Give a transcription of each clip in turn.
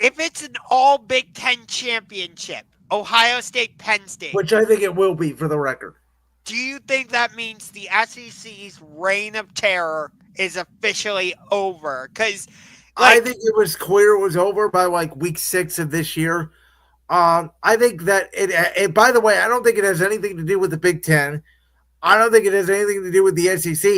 if it's an all Big Ten championship, Ohio State, Penn State, which I think it will be for the record. do you think that means the SEC's reign of terror is officially over? Because, I like, think it was clear it was over by like week 6 of this year. I think that it. By the way, I don't think it has anything to do with the Big Ten. I don't think it has anything to do with the SEC.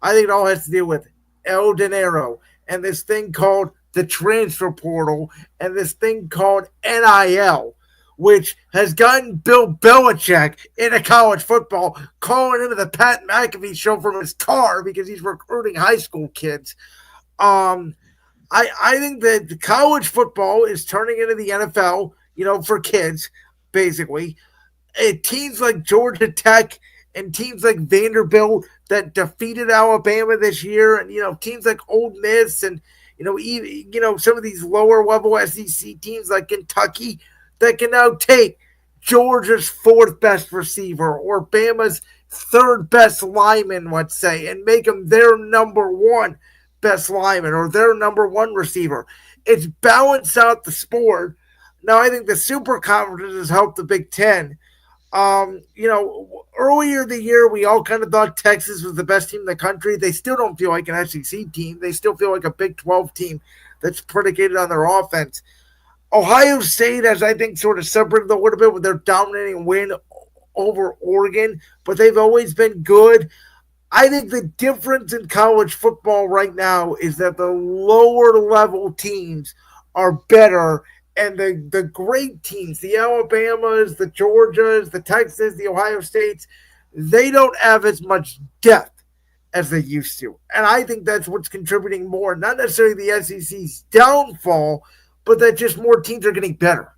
I think it all has to do with El Dinero and this thing called the transfer portal and this thing called NIL, which has gotten Bill Belichick into college football, calling into the Pat McAfee show from his car because he's recruiting high school kids. Um, I think that the college football is turning into the NFL, for kids, basically. Teams like Georgia Tech and teams like Vanderbilt that defeated Alabama this year, and teams like Ole Miss and even some of these lower level SEC teams like Kentucky that can now take Georgia's fourth best receiver or Bama's third best lineman, let's say, and make them their number one best lineman or their number one receiver. It's balanced out the sport. Now, I think the super conference has helped the Big Ten. Earlier the year, we all kind of thought Texas was the best team in the country. They still don't feel like an SEC team. They still feel like a Big 12 team that's predicated on their offense. Ohio State has, I think, sort of separated a little bit with their dominating win over Oregon, but they've always been good. I think the difference in college football right now is that the lower level teams are better, and the great teams, the Alabamas, the Georgias, the Texas, the Ohio States, they don't have as much depth as they used to. And I think that's what's contributing more, not necessarily the SEC's downfall, but that just more teams are getting better.